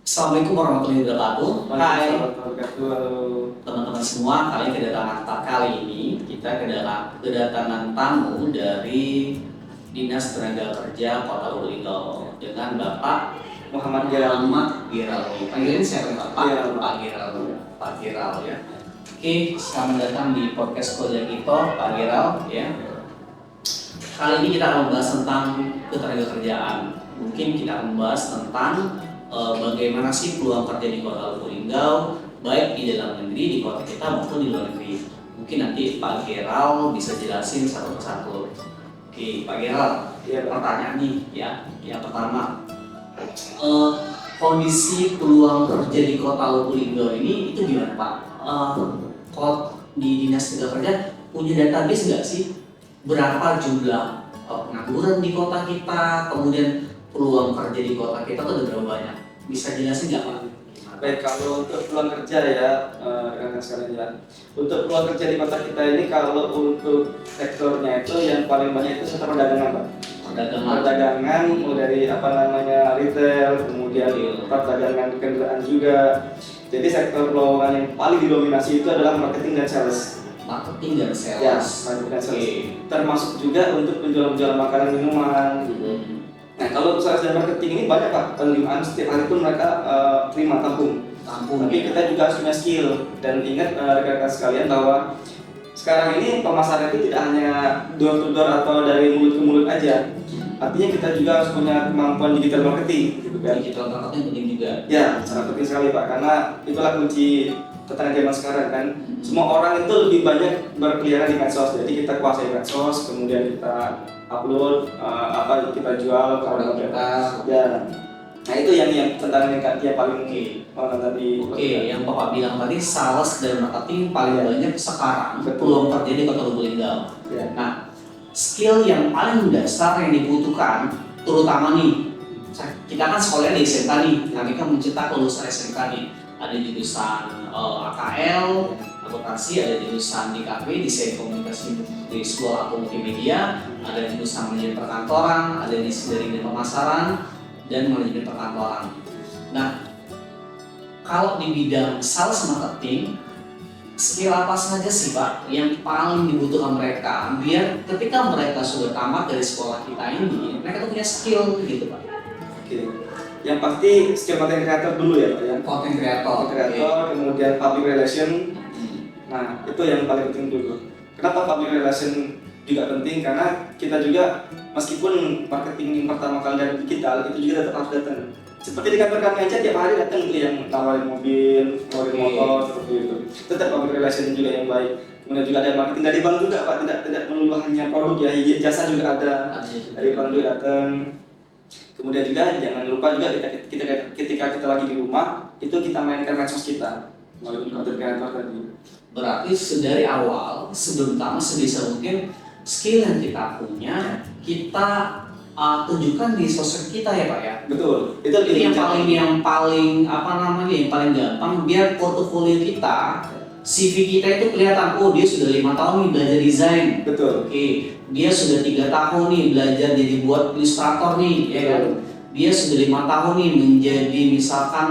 Assalamualaikum warahmatullahi wabarakatuh. Hai Halo. teman-teman semua, kali kali ini kita kedatangan tamu dari Dinas Tenaga Kerja Kota Lubulingga dengan Bapak Muhammad Geraldi. Geraldi. Panggilin siapa Pak? Iya, Pak Geraldi. Pak Geraldi ya. Oke, selamat datang di podcast Koja Kito, Pak Geraldi ya. Kali ini kita akan membahas tentang ketenagakerjaan. Mungkin kita akan membahas tentang bagaimana sih peluang kerja di Kota Lubulingga, baik di dalam negeri, di kota kita maupun di luar negeri. Mungkin nanti Pak Geral bisa jelasin satu persatu. Oke, Pak Geral, pertanyaan nih ya. Yang pertama, kondisi peluang kerja di Kota Lubulingga ini itu gimana Pak? Kalau di Dinas Tenaga Kerja punya database nggak sih? Berapa jumlah pengangguran di kota kita, kemudian peluang kerja di kota kita tuh ada berapa banyak? Bisa jelasin nggak Pak? Baik, kalau untuk peluang kerja ya, rekan-rekan sekalian ya. Untuk peluang kerja di kota kita ini, kalau untuk sektornya itu yang paling banyak itu sektor perdagangan, Pak. Perdagangan, mulai dari retail, kemudian perdagangan kendaraan juga. Jadi sektor lowongan yang paling didominasi itu adalah marketing dan sales. Marketing dan sales. Ya, marketing dan sales. Termasuk juga untuk penjualan makanan minuman gitu. Nah, kalau sales dan marketing ini banyak Pak, penerimaan setiap hari pun mereka terima tampung. Tapi kita juga harus punya skill, dan ingat rekan-rekan sekalian bahwa sekarang ini pemasaran itu tidak hanya door to door atau dari mulut ke mulut aja. Artinya kita juga harus punya kemampuan digital marketing gitu kan. Digital marketing penting juga. Ya, sangat penting sekali Pak, karena itulah kunci tentang zaman sekarang kan. Semua orang itu lebih banyak berkeliaran di medsos, jadi kita kuasai medsos, kemudian kita upload apa yang kita jual kalau kita ya. Nah itu yang tentang yang paling tadi. Oke, yang Bapak bilang tadi sales dan marketing paling banyak sekarang peluang kerja di Kota Lubulingga. Ya. Nah, skill yang paling dasar yang dibutuhkan, terutama nih, kita kan sekolah di SMK nih, kami kan mencetak lulusan SMK nih. Ada jurusan AKL, akuntansi, ada jurusan DKV, desain komunikasi di sekolah atau multimedia, ada jurusan manajemen perkantoran, ada dari pemasaran dan manajemen perkantoran. Nah, kalau di bidang sales marketing, skill apa saja sih Pak yang paling dibutuhkan mereka biar ketika mereka sudah tamat dari sekolah kita ini, mereka tuh punya skill gitu Pak? Oke. Yang pasti skill content creator dulu ya Pak ya. Content creator, kemudian public relation. Nah, itu yang paling penting dulu. Kenapa public relation juga penting? Karena kita juga meskipun marketing pertama kali dari digital, itu juga tetap harus datang. Seperti di kantor kami aja tiap hari datang tuh yang nawarin mobil, nawarin motor seperti itu. Tetap public relation juga yang baik. Kemudian juga ada marketing dari bank juga Pak, tidak melulu hanya produk ya, jasa juga ada. Dari bank juga datang. Kemudian juga jangan lupa juga ketika kita lagi di rumah itu kita mainkan medsos kita melalui content creator tadi. Berarti dari awal sebelum tamat sebisa mungkin skill yang kita punya kita tunjukkan di sosmed kita ya Pak ya. Betul. Itu yang paling gampang biar portofolio kita, CV kita itu kelihatan. Oh, dia sudah 5 tahun nih belajar desain. Betul. Oke, dia sudah 3 tahun nih belajar jadi buat ilustrator nih, ya kan? Dia sudah 5 tahun nih menjadi misalkan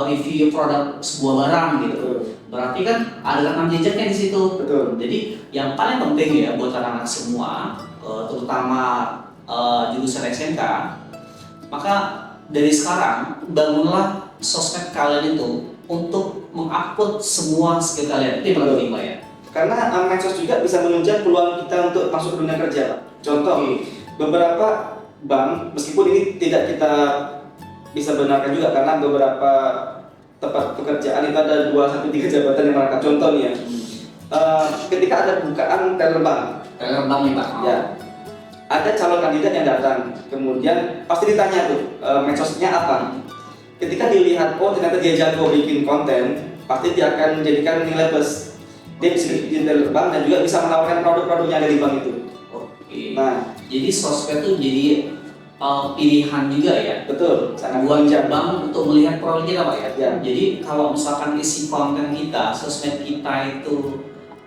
review produk sebuah barang gitu. Betul. Berarti kan ada rekam jejaknya di situ. Betul. Jadi yang paling penting ya buat anak-anak semua, terutama jurusan SMK, maka dari sekarang bangunlah sosmed kalian itu untuk mengupload semua skill kalian. Itu yang penting Pak ya. Karena medsos juga bisa menunjang peluang kita untuk masuk ke dunia kerja Pak. Contoh, beberapa bank, meskipun ini tidak kita bisa benarkan juga karena beberapa tempat pekerjaan itu ada 2-3 jabatan yang merangkap. Contoh nih ya, ketika ada bukaan teller bank nih Pak. Ya, ada calon kandidat yang datang, kemudian pasti ditanya tuh medsosnya apa. Ketika dilihat, oh ternyata dia jago bikin konten, pasti dia akan menjadikan nilai plus. Dia bisa bikin teller bank dan juga bisa menawarkan produk-produknya dari bank itu. Oke. Nah, jadi sosmed itu jadi pilihan juga ya. Betul. Sangat buat bank untuk melihat produk kita Pak ya. Ya. Jadi kalau misalkan isi konten kita, sosmed kita itu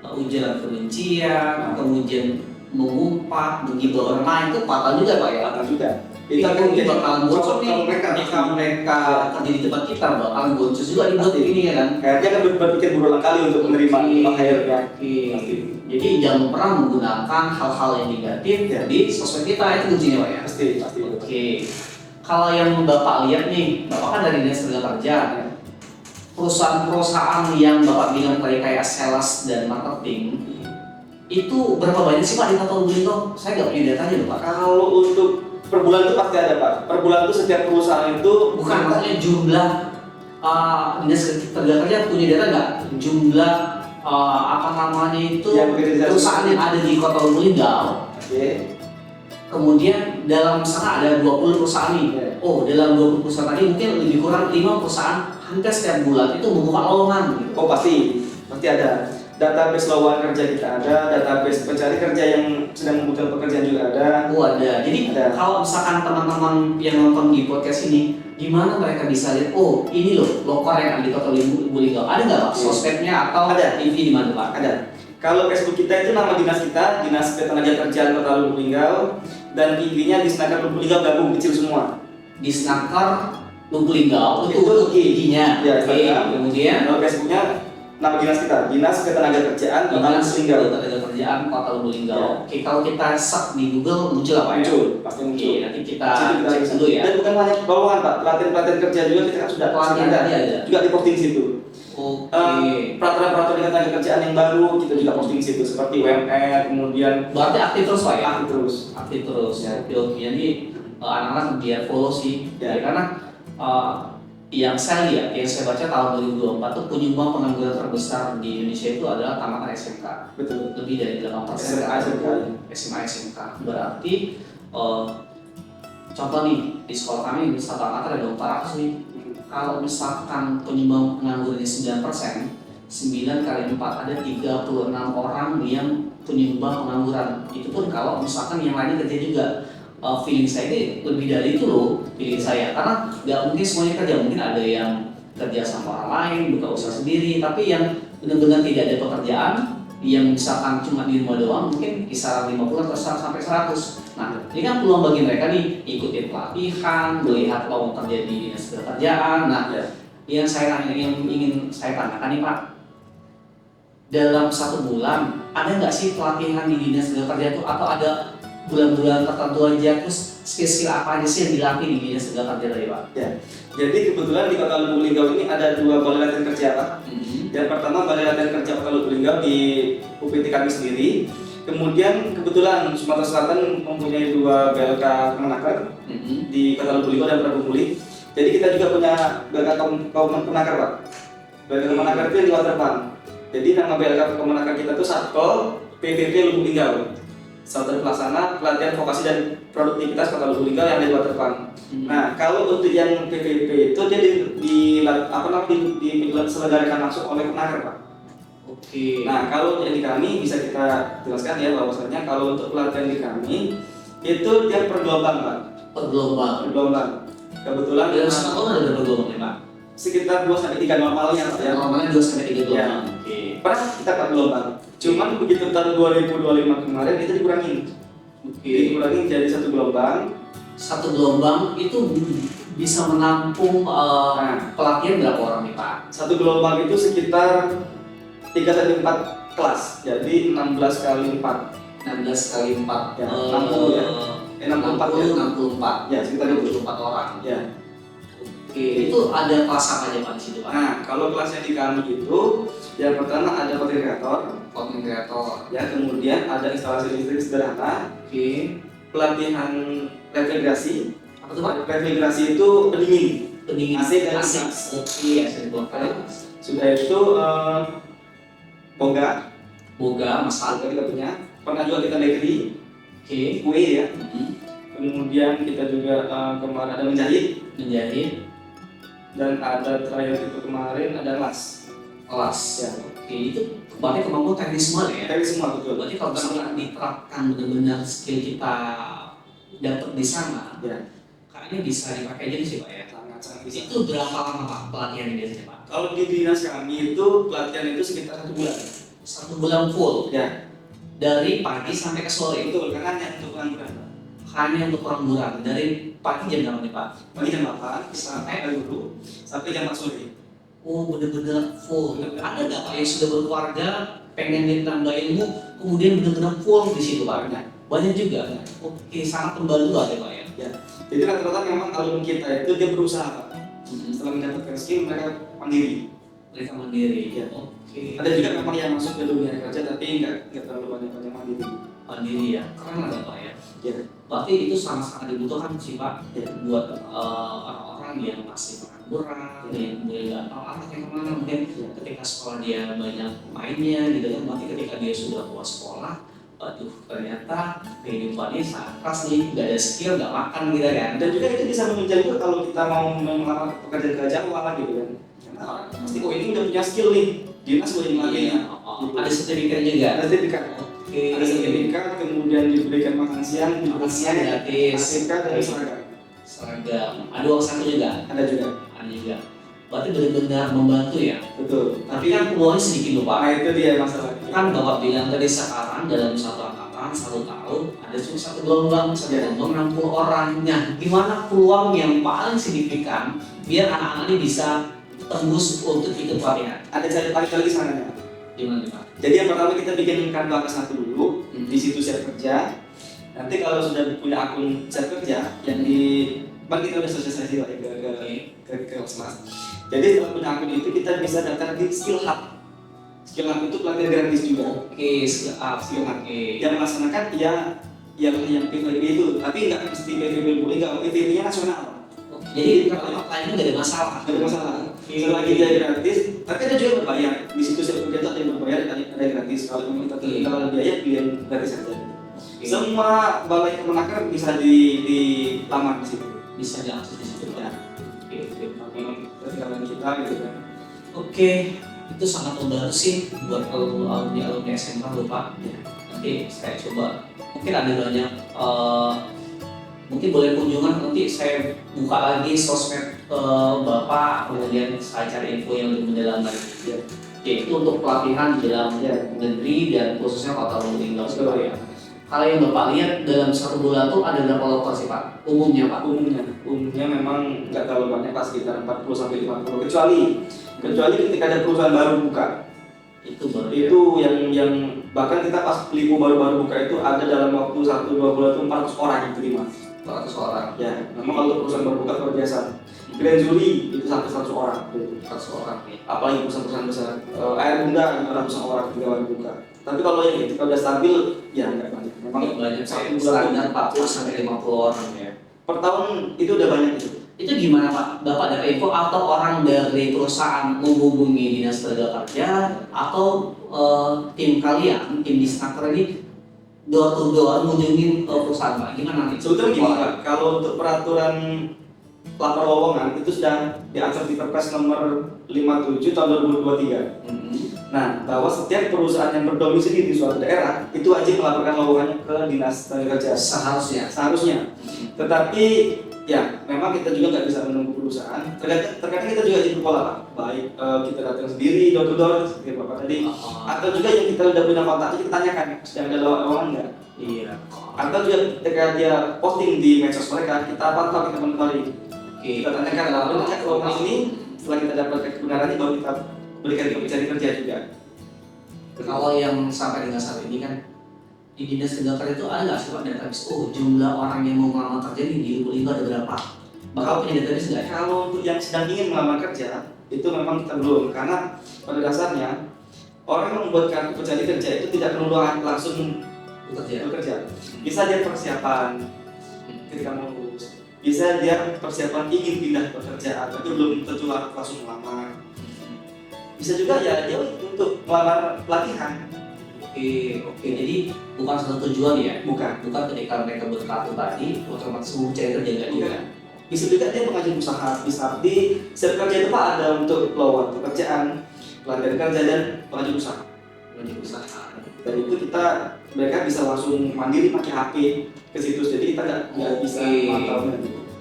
ujaran kebencian, kemudian mengumpat, menggibah orang lain itu fatal juga Pak ya. Fatal juga. Itu Kita pun jadi bakalan bocor kalau nih mereka ketika mereka kerja di tempat kita bakalan bocor juga di buat Pasti. ini ya kan. kayaknya kan berpikir berulang kali untuk menerima bahayanya. Oke. Pasti. Jadi jangan pernah menggunakan hal-hal yang negatif di sosmed kita, itu kuncinya Pak ya. Pasti. Oke. Kalau yang Bapak lihat nih, Bapak kan dari Dinas Tenaga Kerja. Perusahaan-perusahaan yang Bapak bilang tadi kayak sales dan marketing itu berapa banyak sih Pak di Kota Lubulingga? Saya nggak punya datanya loh Pak. Kalau untuk per bulan itu pasti ada Pak. Per bulan itu setiap perusahaan itu Bukan maksudnya jumlah Dinas Tenaga Kerja punya data nggak? Jumlah apa namanya itu yang bekerja di perusahaan yang ada di Kota Lubulingga. Oke. Kemudian dalam misalkan ada 20 perusahaan nih. Ya. Oh, dalam 20 perusahaan tadi mungkin lebih kurang 5 perusahaan hampir setiap bulan itu membuka lowongan gitu. Oh pasti ada. Database lowongan kerja kita ada, database pencari kerja yang sedang membutuhkan pekerjaan juga ada. Oh ada. Jadi Ada. kalau misalkan teman-teman yang nonton di podcast ini, di mana mereka bisa lihat? Oh ini loh lokor yang ada di Kota Lubulingga. Ada nggak Pak? Iya. Sosmednya atau Ada. TV di mana Pak? Ada. Kalau Facebook kita itu nama dinas kita, Dinas Ketenagakerjaan Kota Lubulingga, dan IG-nya Disnaker Lubulingga gabung kecil semua. Di Snaker Lubulingga itu Itu IG-nya. Ya, Oke. Instagram. Kemudian Kalau Facebooknya nama dinas kita, Dinas Ketenagakerjaan Kota Dinas Lubulingga. Ketenagakerjaan Kota Lubulingga. Ya. Oke, kalau kita search di Google muncul apa ya? Muncul, pasti Oke, muncul. nanti kita Jadi cek dulu ya. Dan bukan hanya lowongan Pak, pelatihan kerja juga kita kan sudah Pelatihan tadi ada. juga di posting situ. Oke. Peraturan ketenagakerjaan yang baru kita juga posting situ seperti UMR, kemudian Berarti aktif terus Pak ya? aktif terus. Aktif terus. Ya. Oke. Jadi anak-anak biar follow sih. Ya. Ya, karena yang saya lihat, yang saya baca tahun 2024 tuh penyumbang pengangguran terbesar di Indonesia itu adalah tamatan SMK. Betul. Lebih dari 8%. SMA SMK. Berarti contoh nih di sekolah kami di satu angkatan ada 400 nih. Kalau misalkan penyumbang penganggurannya 9%, 9 kali 4 ada 36 orang yang penyumbang pengangguran. Itu pun kalau misalkan yang lainnya kerja juga. Feeling saya ini lebih dari itu loh, feeling saya, karena nggak mungkin semuanya kerja, mungkin ada yang kerja sama orang lain, buka usaha sendiri, tapi yang benar-benar tidak ada pekerjaan, yang misalkan cuma di rumah doang, mungkin kisaran 50 atau sampai 100. Nah, ini kan peluang bagi mereka nih, ikutin pelatihan, melihat lowongan kerja di dinas pekerjaan. Nah, yang ingin saya tanyakan nih Pak, dalam 1 bulan ada nggak sih pelatihan di dinas kerja itu, atau ada bulan-bulan tertentu aja, terus skill-skill apa aja sih yang dilatih di dinas tenaga kerja tadi Pak? Ya. Jadi kebetulan di Kota Lubulingga ini ada 2 balai latihan kerja Pak. Yang pertama balai latihan kerja Kota Lubulingga di UPT kami sendiri. Kemudian kebetulan Sumatera Selatan mempunyai 2 BLK Kemenaker di Kota Lubulingga dan Prabu Muli. Jadi kita juga punya BLK Kemenaker Pak. BLK Kemenaker itu yang di Waterpan. Jadi nama BLK Kemenaker kita itu Satpol PPP Lubulingga Pak. Satuan Pelaksana Pelatihan Vokasi dan Produktivitas Kota Lubulingga yang ada di Waterpan. Nah, kalau untuk yang PPP itu dia diselenggarakan langsung oleh Kemenaker Pak. Oke. Nah, kalau yang di kami bisa kita jelaskan ya bahwasanya kalau untuk pelatihan di kami itu dia per gelombang Pak. Per gelombang. Kebetulan Dalam 1 tahun ada berapa gelombang nih Pak? sekitar 2 sampai 3 normalnya Pak ya. Normalnya 2 sampai 3 gelombang. Oke. Pernah kita per gelombang. Cuman begitu tahun 2025 kemarin itu dikurangin. Dikurangin jadi 1 gelombang. 1 gelombang itu bisa menampung pelatihan berapa orang nih Pak? 1 gelombang itu sekitar 3 sampai 4 kelas. Jadi 16 kali 4. 16 kali 4 Ya, 60 ya. 64 ya. 64. Ya, sekitar itu. 64 orang. Ya. Oke, itu ada kelas apa aja Pak di situ Pak? Nah, kalau kelasnya di kami itu yang pertama ada content creator, ya, kemudian ada instalasi listrik sederhana, pelatihan refrigerasi. Apa tuh Pak? Refrigerasi itu pendingin AC dan AC. kipas. Oke, AC dibongkar. Sudah itu boga Masak. kita punya. Pernah juga kita bakery, Oke. kue ya. Kemudian kita juga kemarin ada menjahit dan ada terakhir itu kemarin ada kelas. Ya. Oke, itu berarti kemampuan teknis semua ya? Teknis semua betul. Berarti kalau misalnya diterapkan benar-benar skill kita dapat di sana, Ya. kayaknya bisa dipakai jadi sih Pak ya? Sangat bisa. Itu berapa lama Pak pelatihan biasanya Pak? Kalau di dinas kami itu pelatihan itu sekitar 1 bulan. 1 bulan full. Ya. dari pagi sampai ke sore. Betul, karena hanya untuk pengangguran. Hanya untuk pengangguran dari pagi jam berapa nih Pak? Pagi jam 8 sampai dulu sampai jam 4 sore. Oh bener-bener full. Ada nggak Pak yang sudah berkeluarga pengen nambah ilmu kemudian bener-bener full di situ Pak? Banyak juga. Oke, sangat membantu ya Pak ya. Ya. Jadi rata-rata memang alumni kita itu dia berusaha Pak. Setelah mendapatkan skill mereka mandiri. Mereka mandiri. Ya. Oke. Ada juga memang yang masuk ke dunia kerja tapi nggak terlalu banyak mandiri. Mandiri ya. Keren ada Pak ya. Ya. Berarti itu sangat-sangat dibutuhkan sih Pak Ya. buat orang-orang yang masih pengangguran, yang kemudian nggak tahu arahnya kemana, mungkin ketika sekolah dia banyak mainnya gitu kan, berarti ketika dia sudah puas sekolah, aduh ternyata kehidupannya sangat keras nih, nggak ada skill, nggak makan gitu kan. Dan juga itu bisa menunjang juga kalau kita mau melamar pekerjaan awal gitu kan. Karena pasti kok ini udah punya skill nih, dinas boleh dipakai. Ada sertifikat juga. Ada sertifikat. Oke. Ada sertifikat, kemudian diberikan makan siang, Makan siang gratis. sertifikat dan seragam. Seragam. Ada uang saku juga. Ada juga. Ada juga. Berarti benar-benar membantu ya. Betul. Tapi kan peluangnya sedikit loh Pak. Nah itu dia masalahnya. Kan Bapak bilang tadi sekarang dalam satu angkatan, satu tahun ada cuma satu gelombang, satu gelombang 60 orang. Nah, gimana peluang yang paling signifikan biar anak-anak ini bisa tembus untuk ikut pelatihan? Ada cara paling lagi sananya. Gimana nih Pak? Jadi yang pertama kita bikin kartu angka 1 dulu, di situ share kerja. Nanti kalau sudah punya akun share kerja yang di Bang kita udah sosialisasi lah ke Mas. Jadi setelah punya akun itu kita bisa daftar di Skill Hub. Skill Hub itu pelatihan gratis juga. Oke, skill up. Skill Hub. Oke. Yang melaksanakan ya yang PVB itu, tapi nggak mesti PVB boleh, nggak PVB-nya nasional. Jadi kalau lainnya nggak ada masalah. Nggak ada masalah. Selagi dia gratis, tapi ada juga berbayar. Di situ share kerja itu ada yang berbayar, ada yang gratis. Kalau memang kita kalau biaya pilih gratis saja. Semua balai kemenaker bisa dilamar di situ. Bisa diakses di situ ya. Ketinggalan kita gitu kan. Oke, itu sangat membantu sih buat alumni SMA loh Pak. Nanti saya coba, mungkin ada banyak, mungkin boleh kunjungan, nanti saya buka lagi sosmed Bapak, kemudian saya cari info yang lebih mendalam lagi. Yaitu untuk pelatihan di dalam negeri dan khususnya Kota Lubuk Surabaya. Kalau yang Bapak lihat dalam 1 bulan tuh ada berapa lokal sih Pak? Umumnya Pak? Umumnya memang nggak terlalu banyak Pak, sekitar 40 sampai 50. Kecuali ketika ada perusahaan baru buka. Itu baru. Itu yang bahkan kita pas Lipo baru buka itu ada dalam waktu 1-2 bulan itu 400 orang yang terima. 400 orang. Ya, memang kalau perusahaan baru buka luar biasa. Grand Jury itu sampai 100 orang. 400 orang ya. Apalagi perusahaan besar. Air Bunda ratusan orang juga baru buka. Tapi kalau yang itu udah stabil, ya nggak banyak. Memang banyak satu standar bulan 40 sampai 50 orang ya. per tahun itu udah banyak itu. Itu gimana Pak? Bapak dari info atau orang dari perusahaan menghubungi Dinas Tenaga Kerja atau tim kalian, tim Disnaker ini door to door mengunjungi perusahaan Pak? Gimana nih? Sebetulnya gini Pak, kalau untuk peraturan lapor lowongan itu sudah diatur di Perpres nomor 57 tahun 2023. Nah, bahwa setiap perusahaan yang berdomisili di suatu daerah itu wajib melaporkan lowongannya ke Dinas Tenaga Kerja. Seharusnya. Tetapi ya, memang kita juga nggak bisa menunggu perusahaan. Terkadang kita juga jadi pola Pak. Baik kita datang sendiri door to door seperti Bapak tadi, atau juga yang kita udah punya kontak kita tanyakan sedang ada lowongan nggak. Iya. Atau juga ketika dia posting di medsos mereka, kita pantau, kita monitori. Kita tanyakan apakah lowongan ini, setelah kita dapatkan kebenarannya baru kita berikan ke pencari kerja juga. Kalau yang sampai dengan saat ini kan di Dinas Tenaga Kerja itu ada nggak sih Pak database? Oh, jumlah orang yang mau melamar kerja di Lubuk Linggau ada berapa? Bakal punya database nggak? Kalau untuk yang sedang ingin melamar kerja itu memang kita belum, karena pada dasarnya orang yang membuat kartu pencari kerja itu tidak perlu langsung bekerja. Bisa dia persiapan ketika mau lulus, bisa dia persiapan ingin pindah pekerjaan tapi belum tentu langsung melamar. Bisa juga ya dia untuk melamar pelatihan. Oke, jadi bukan satu tujuan ya? Bukan ketika mereka berkartu tadi otomatis mau cari kerja nggak juga? Bisa juga dia mengajukan usaha, bisa di share kerja itu Pak ada untuk lowongan pekerjaan, pelatihan kerja dan pengajuan usaha. Dan itu mereka bisa langsung mandiri pakai HP ke situs, jadi kita nggak bisa mantau.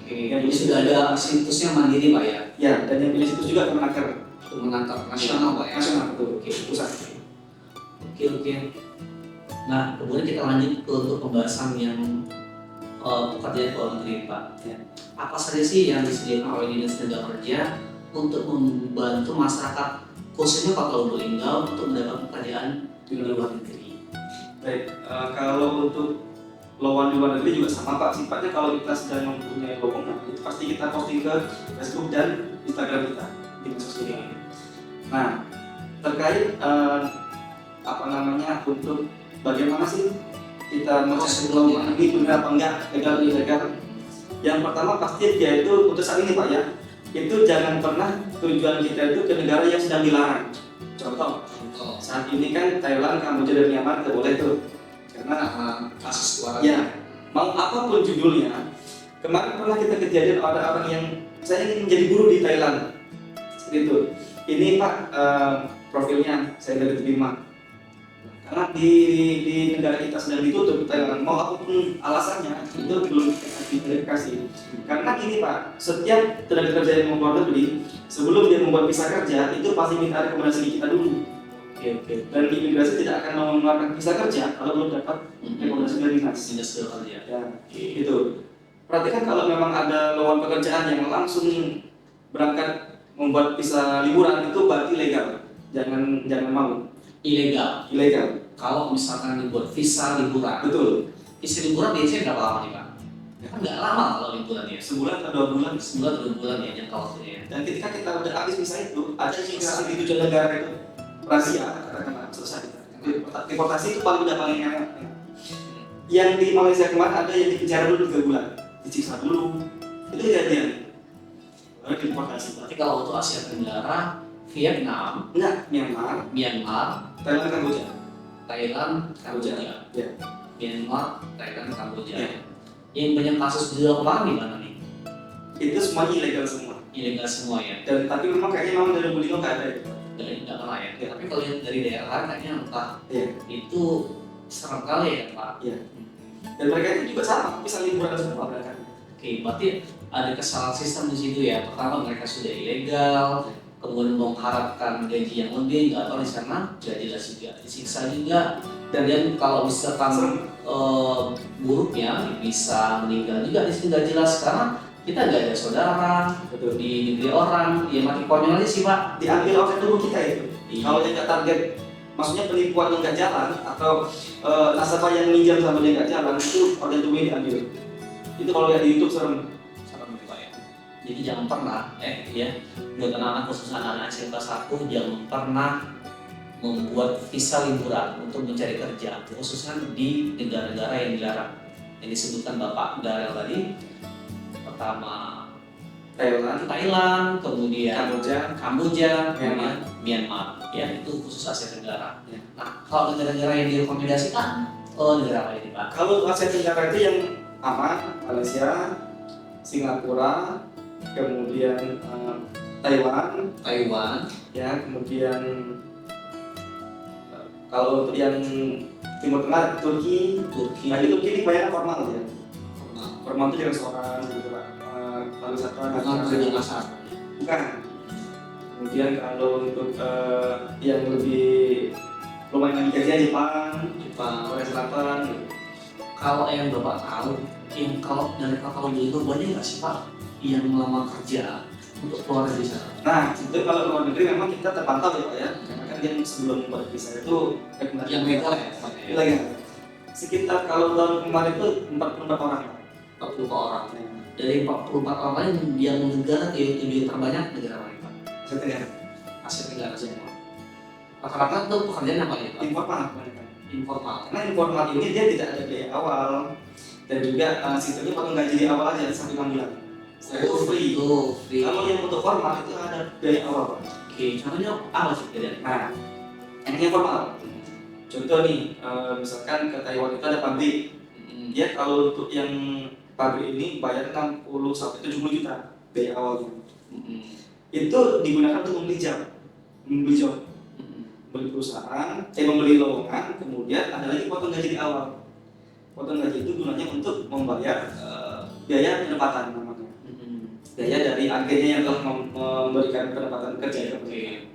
Jadi sudah ada situsnya mandiri Pak ya? Ya, dan yang punya situs juga Kemenaker. Kemenaker nasional Pak ya? Nasional, betul. Oke, Pusat. Oke. Nah, kemudian kita lanjut ke untuk pembahasan yang pekerjaan luar negeri, Pak. Ya. Apa saja sih yang disediakan oleh Dinas Tenaga Kerja untuk membantu masyarakat khususnya Papua Lingga untuk mendapat pekerjaan di luar negeri? Baik, kalau untuk lowongan di luar negeri juga sama Pak, sifatnya kalau kita sedang mempunyai lowongan itu pasti kita posting ke Facebook dan Instagram kita di medsos ini. Nah, terkait untuk bagaimana sih kita mencari lowongan ini benar apa enggak, legal ilegal. Yang pertama pasti dia itu untuk saat ini Pak ya, itu jangan pernah tujuan kita itu ke negara yang sedang dilarang. Contoh, saat ini kan Thailand, Kamboja dan Myanmar tidak boleh tuh karena kasus luar ya, mau apapun judulnya. Kemarin pernah kita kejadian ada orang yang saya ingin menjadi guru di Thailand seperti itu. Ini Pak profilnya saya tidak diterima karena di negara kita sedang ditutup Thailand. Mau apapun alasannya itu belum diverifikasi. Karena gini Pak, setiap tenaga kerja yang mau keluar negeri sebelum dia membuat visa kerja itu pasti minta rekomendasi di kita dulu. Oke. Dan imigrasi tidak akan mengeluarkan visa kerja kalau belum dapat rekomendasi dari dinas. Dinas Tenaga Kerja. Ya, gitu. Perhatikan kalau memang ada lowongan pekerjaan yang langsung berangkat membuat visa liburan itu berarti legal. Jangan mau. Ilegal. Kalau misalkan dibuat visa liburan. Betul. Visa liburan biasanya berapa lama nih Pak? Ya kan nggak lama kalau liburannya. Sebulan atau 2 bulan. Sebulan atau 2 bulan ya jangka waktunya. Dan ketika kita udah habis visa itu, ada imigrasi di tujuan negara itu rahasia, katakanlah selesai. Deportasi itu paling enak. Yang di Malaysia kemarin ada yang dipenjara dulu 3 bulan, disiksa dulu. Itu kejadian. Baru deportasi. Berarti kalau untuk Asia Tenggara, Vietnam, Myanmar, Thailand, Kamboja. Kamboja. Ya. Myanmar, Thailand, Kamboja. Ya. Yang banyak kasus di luar kemarin di mana nih? Itu semuanya ilegal semua. Ilegal semua ya. Dan tapi memang kayaknya memang dari Bulino nggak ada itu. Nggak pernah ya. Ya. Tapi kalau yang dari daerah kayaknya entah Iya. itu serem kali ya Pak. Iya. Dan mereka itu juga sama, bisa liburan semua mereka. Oke, berarti ada kesalahan sistem di situ ya. Pertama mereka sudah ilegal, kemudian mengharapkan gaji yang lebih, nggak tahu di sana nggak jelas juga, disiksa juga. Dan kalau misalkan buruknya bisa meninggal juga di sini nggak jelas karena kita nggak ada saudara. Betul. Di negeri orang, ya mati konyol aja sih Pak. Diambil oleh dulu kita itu. Iya. Kalau dia nggak target, maksudnya penipuan yang nggak jalan atau nasabah yang minjam sama dia nggak jalan itu organ tubuhnya diambil. Itu kalau lihat di YouTube serem. Saran Pak ya. Jadi jangan pernah, ya, buat anak-anak khususnya anak-anak SMK 1 jangan pernah membuat visa liburan untuk mencari kerja, khususnya di negara-negara yang dilarang. Yang disebutkan Bapak Darel tadi, pertama Thailand, kemudian Kamboja, kemudian Myanmar, ya itu khusus Asia Tenggara. Ya. Nah, kalau negara-negara yang direkomendasikan, negara apa ini Pak? Kalau Asia Tenggara itu yang aman, Malaysia, Singapura, kemudian Taiwan, ya, kemudian kalau untuk yang Timur Tengah Turki. Nah, di Turki ini kebanyakan formal ya. Formal itu di restoran gitu Pak. Pariwisata bukan. Kemudian kalau untuk yang lebih lumayan gajinya Jepang, Korea Selatan. Kalau yang Bapak tahu, yang kalau dari kakak itu banyak nggak sih Pak yang melamar kerja untuk keluar dari sana? Nah, itu kalau luar negeri memang kita terpantau ya Pak ya. Karena kan dia sebelum buat visa itu rekomendasi Yang legal ya? legal. Sekitar kalau tahun kemarin itu 44 orang. 40 orang. Dari 44 orang lain yang negara tujuh terbanyak negara mana Pak? Sebenarnya Asia Tenggara semua. Rata-rata itu pekerjaan apa ya Pak? informal mereka. Informal. Karena informal ini dia tidak ada biaya awal dan juga sistemnya potong gaji di awal aja sampai 6 bulan. Setelah itu free. Free. Kalau yang untuk formal itu ada biaya awal Pak. Oke, contohnya apa sih kerjaan? Nah, yang formal. Contoh nih, misalkan ke Taiwan itu ada pabrik. Dia kalau untuk yang pabrik ini bayar 60 sampai 70 juta biaya awalnya. Itu digunakan untuk membeli job, membeli perusahaan, membeli lowongan, kemudian ada lagi potong gaji di awal. Potong gaji itu gunanya untuk membayar biaya penempatan namanya. Biaya dari agennya yang telah memberikan penempatan kerja. Oke.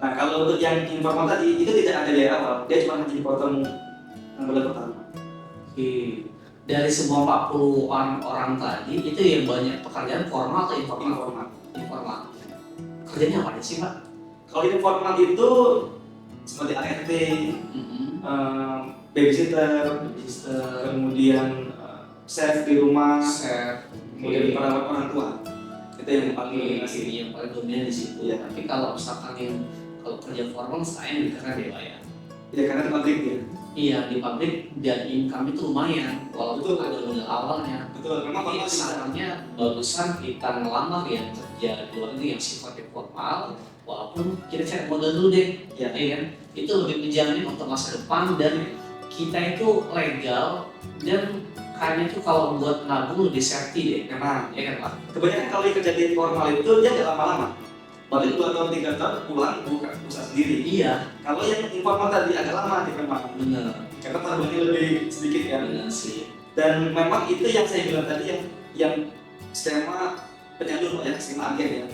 Nah, kalau untuk yang informal tadi itu tidak ada biaya awal, dia cuma hanya dipotong bulan pertama. Oke. Dari semua 40-an orang tadi itu yang banyak pekerjaan formal atau informal? Informal. Informal. Kerjanya apa aja sih Pak? Kalau informal itu seperti ART, babysitter, kemudian chef di rumah, kemudian perawat orang tua. Itu yang paling dominasi. Yang paling dominan di situ. Iya. Tapi kalau misalkan yang kalau kerja formal saya lebih keren ya Pak ya. Ya karena di pabrik ya. Iya di pabrik dan income itu lumayan walaupun Betul. ada modal awalnya. Betul. Memang Jadi formal bisa. sarannya bagusan kita ngelamar yang kerja di luar negeri yang sifatnya formal walaupun kita cari modal dulu deh. Ya. Ya kan? Itu lebih menjamin untuk masa depan dan kita itu legal dan kayaknya tuh kalau buat nabung lebih safety deh. Memang. Ya kan Pak? Kebanyakan kalau yang kerja di formal itu dia nggak lama-lama. Paling 2 tahun 3 tahun pulang buka usaha sendiri. Iya. Kalau yang informal tadi agak lama di memang. Bener. Karena tabungannya lebih sedikit ya. Bener sih. Dan memang itu yang saya bilang tadi yang skema penyalur Pak ya, skema agen ya.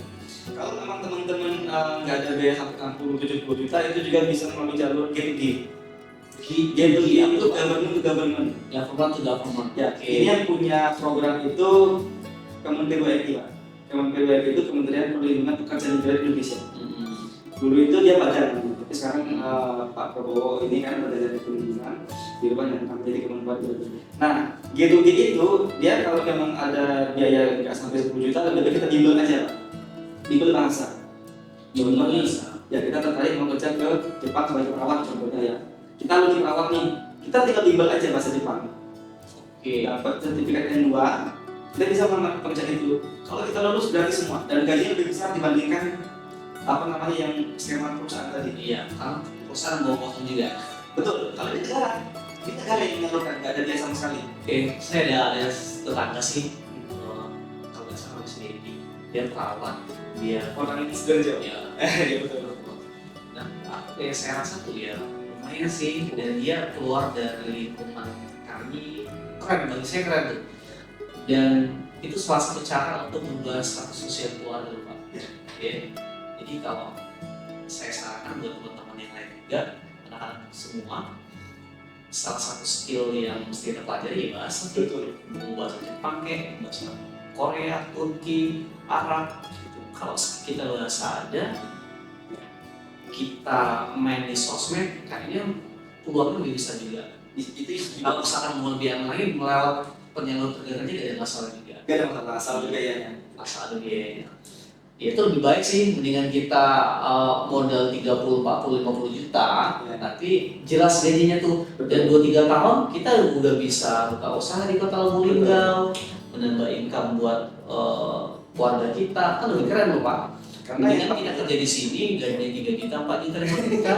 Kalau memang teman-teman nggak ada biaya sampai 60-70 juta itu juga bisa melalui jalur G2G. G2G itu government to government. Ya formal to government. Ya, Oke. ini yang punya program itu Kementerian WRI Pak. Kementerian WRI itu Kementerian Perlindungan Pekerja Migran Indonesia. Dulu itu dia badan, tapi sekarang Pak Prabowo ini kan badan dari perlindungan dirubah menjadi Kementerian. Nah, G2G itu dia kalau memang ada biaya nggak sampai 10 juta, lebih baik kita bimbel aja Pak. Bimbel bahasa. Contohnya, ya kita tertarik mau kerja ke Jepang sebagai perawat contohnya ya. Kita lagi perawat nih, kita tinggal bimbel aja bahasa Jepang. Oke. Dapat sertifikat N2, kita bisa melamar pekerjaan itu. Kalau kita lulus gratis semua dan gajinya lebih besar dibandingkan apa namanya yang skema perusahaan tadi. Iya, karena perusahaan bawa potong juga. Betul. Kalau di negara, ini negara yang menyalurkan, nggak ada biaya sama sekali. Oke, saya ada tetangga sih. Kalau nggak salah di sini dia perawat, dia Orang ini Sidoarjo. ya. Iya betul. Nah, saya rasa tuh ya lumayan sih dan dia keluar dari lingkungan kami keren bagi saya keren tuh. Dan itu salah satu cara untuk mengubah status sosial keluarga Pak. Ya. Jadi kalau saya sarankan buat teman-teman yang lain juga, anak-anak semua, salah satu skill yang mesti kita pelajari ya bahasa. Betul. Mau bahasa Jepang kayak bahasa Korea, Turki, Arab. Gitu. Kalau kita bahasa ada, kita main di sosmed, kayaknya peluangnya lebih bisa juga. Itu Kalau misalkan mau lebih aman lagi melewat penyalur kerja gak ada masalah juga. nggak ada masalah asal biayanya. Asal ada biayanya. Ya itu lebih baik sih, mendingan kita modal 30, 40, 50 juta, Ya. tapi jelas gajinya tuh. Dan 2-3 tahun kita udah bisa buka usaha di Kota Lubulingga, menambah income buat keluarga kita, kan lebih keren loh Pak. Karena Mendingan kita kerja di sini, gajinya 3 juta, 4 juta, 5 juta.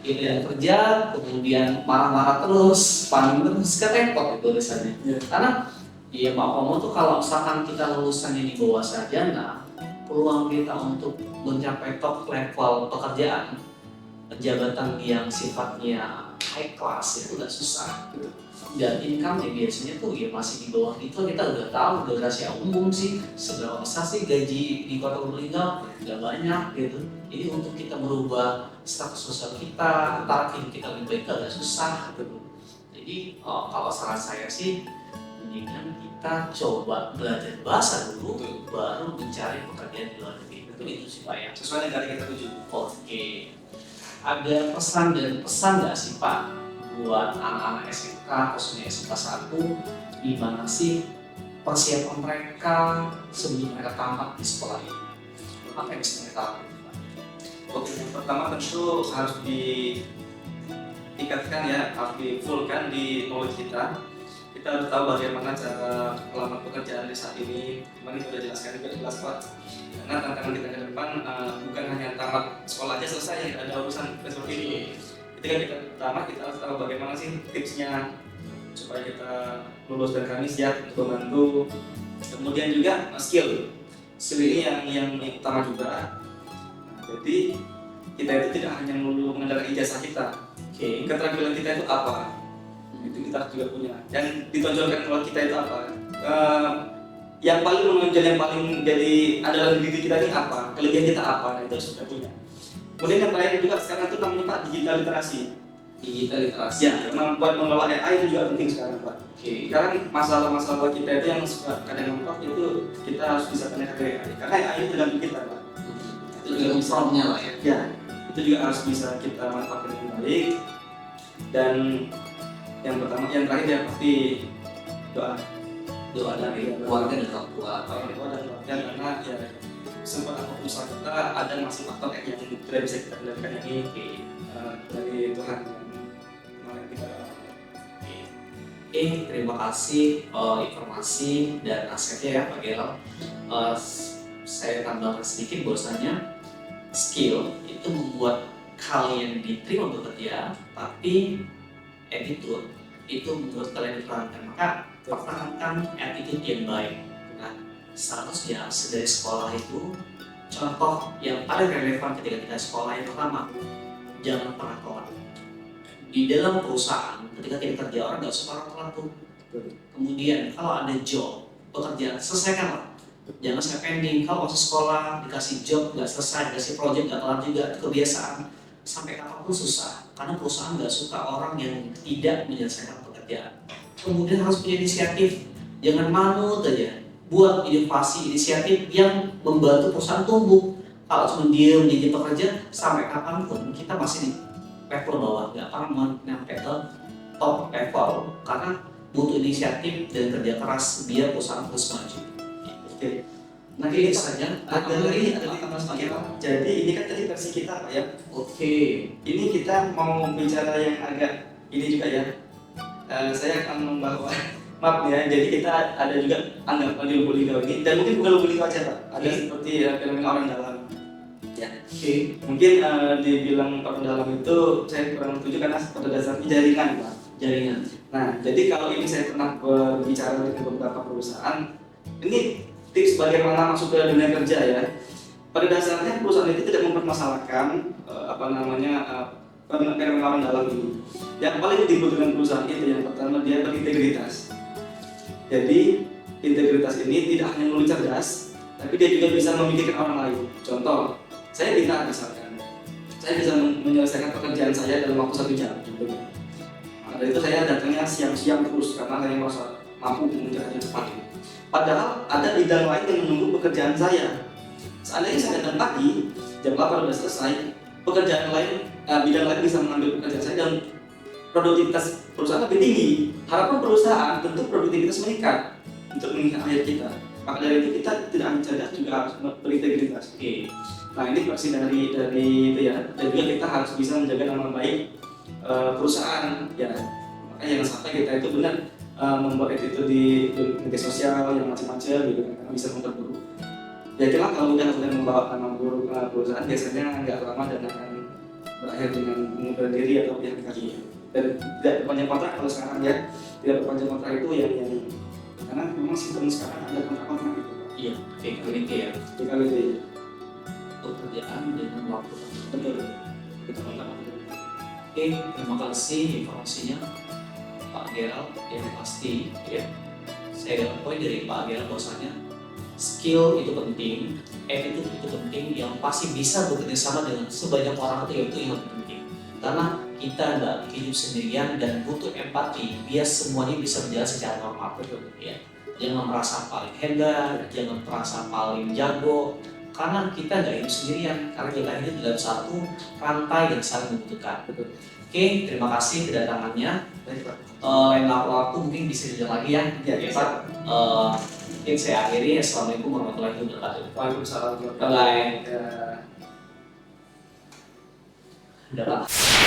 Kita yang kerja, kemudian marah-marah terus, panik terus, kan repot itu urusannya. Ya. Karena ya Pak Pomo tuh kalau misalkan kita lulusannya di bawah sarjana, peluang kita untuk mencapai top level pekerjaan, jabatan yang sifatnya high class itu udah susah. Dan income-nya biasanya tuh ya masih di bawah itu, kita udah tahu, udah rahasia umum sih seberapa besar sih gaji di Kota Lubulingga, nggak banyak gitu. Jadi untuk kita merubah status sosial kita, taraf hidup kita lebih baik agak susah gitu. Jadi kalau saran saya sih mendingan kita coba belajar bahasa dulu, baru mencari pekerjaan di luar negeri. Itu sih Pak ya. Sesuai negara kita tuju. Oke. Ada pesan dan pesan nggak sih Pak buat anak-anak SMK, khususnya SMK 1, gimana sih persiapan mereka sebelum mereka tamat di sekolah ini? Apa yang bisa mereka lakukan Pak? Oke, yang pertama tentu harus ditingkatkan ya, harus di-fullkan di knowledge kita. Kita harus tahu bagaimana cara melamar pekerjaan di saat ini. Kemarin sudah jelaskan juga jelas Pak. Karena tantangan kita ke depan bukan hanya tamat sekolah aja selesai, ada urusan seperti ini. Ketika kita tamat, kita harus tahu bagaimana sih tipsnya supaya kita lulus dan kami siap untuk membantu. Kemudian juga skill ini yang utama juga. Jadi kita itu tidak hanya melulu mengandalkan ijazah kita. Oke. Keterampilan kita itu apa? Itu kita juga punya. Dan ditonjolkan kalau kita itu apa? Yang paling menonjol, yang paling jadi adalah diri kita ini apa? Kelebihan kita apa? Nah, itu harus kita punya. Kemudian yang terakhir juga sekarang itu namanya Pak digital literasi. digital literasi. Ya, kemampuan mengelola AI itu juga penting sekarang Pak. Oke. Sekarang masalah-masalah kita itu yang suka kadang mentok itu kita harus bisa tanyakan ke AI. Karena AI itu tergantung kita Pak. Itu juga prompt-nya lah ya. Ya, itu juga harus bisa kita manfaatkan dengan baik. Dan yang terakhir ya pasti doa. Doa dari keluarga dan orang tua. Doa dan keluarga karena ya sempat apapun usaha kita ada masih faktor yang tidak bisa kita kendalikan ini dari Tuhan yang kita. Terima kasih informasi dan nasihatnya ya Pak Gel. Saya tambahkan sedikit bahwasanya skill itu membuat kalian diterima bekerja, tapi attitude itu membuat kalian dipertahankan. Maka pertahankan attitude yang baik. Nah, seharusnya dari sekolah itu contoh yang paling relevan ketika kita sekolah yang pertama, jangan pernah telat. Di dalam perusahaan ketika kita kerja orang nggak suka orang telat tuh. Kemudian kalau ada job pekerjaan selesaikanlah, jangan sampai pending. Kalau masih sekolah dikasih job nggak selesai, dikasih project nggak telat juga, itu kebiasaan sampai kapanpun susah karena perusahaan nggak suka orang yang tidak menyelesaikan pekerjaan. Kemudian harus punya inisiatif, jangan manut aja, buat inovasi inisiatif yang membantu perusahaan tumbuh. Kalau cuma diem jadi pekerja sampai kapanpun kita masih di level bawah, nggak pernah nyampe ke top level karena butuh inisiatif dan kerja keras biar perusahaan terus maju. Oke. Nah ini saja. Ada lagi tambah sedikit Pak. Jadi ini kan tadi versi kita Pak ya. Oke. Ini kita mau bicara yang agak ini juga ya. Saya akan membawa maaf ya. Jadi kita ada juga anggapan di Lubuk ini dan mungkin bukan Lubuk aja Pak. Ada seperti fenomena orang dalam. Ya. Oke. Mungkin dibilang orang dalam itu saya kurang setuju karena pada dasarnya jaringan Pak. Jaringan. Nah, jadi kalau ini saya pernah berbicara dengan beberapa perusahaan, ini tips bagaimana masuk ke dunia kerja ya. Pada dasarnya perusahaan itu tidak mempermasalahkan fenomena orang dalam ini. Yang paling dibutuhkan perusahaan itu yang pertama dia berintegritas. Jadi integritas ini tidak hanya melulu cerdas, tapi dia juga bisa memikirkan orang lain. Contoh, saya pintar misalkan, saya bisa menyelesaikan pekerjaan saya dalam waktu 1 jam. Dari itu saya datangnya siang-siang terus karena saya merasa mampu mengerjakannya cepat. Padahal ada bidang lain yang menunggu pekerjaan saya. Seandainya saya datang pagi, jam 8 sudah selesai, pekerjaan lain, bidang lain bisa mengambil pekerjaan saya dan produktivitas perusahaan lebih tinggi. Harapan perusahaan tentu produktivitas meningkat untuk meningkatkan kita. Maka dari itu kita tidak hanya cerdas juga harus berintegritas. Oke. Nah ini versi dari itu ya. Dan juga kita harus bisa menjaga nama baik perusahaan ya. Makanya jangan sampai kita itu benar membuat itu di media sosial yang macam-macam gitu karena bisa memperburuk. Ya itulah kalau udah membawa nama buruk perusahaan biasanya nggak lama dan akan berakhir dengan mengundurkan diri atau pihak kaki. Dan tidak perpanjang kontrak kalau sekarang ya, tidak perpanjang kontrak itu yang karena memang sistem sekarang ada kontrak-kontrak itu. Iya, flexibility ya. Flexibility. Pekerjaan dengan waktu tertentu. Betul. Betul. Oke, terima kasih informasinya Pak Gerald. Yang pasti ya, saya dapat poin dari Pak Gerald bahwasanya skill itu penting, attitude itu penting, yang pasti bisa bekerja sama dengan sebanyak orang itu yang lebih penting. Karena kita nggak hidup sendirian dan butuh empati biar semuanya bisa berjalan secara normal. Ya. Jangan merasa paling hebat, jangan merasa paling jago, karena kita nggak hidup sendirian, karena kita hidup dalam satu rantai yang saling membutuhkan. Oke, terima kasih kedatangannya. Lain waktu mungkin bisa dijalan lagi ya. Ya, Pak. Mungkin saya akhiri. Assalamualaikum warahmatullahi wabarakatuh. Waalaikumsalam. Bye bye. Ya. Udah Pak.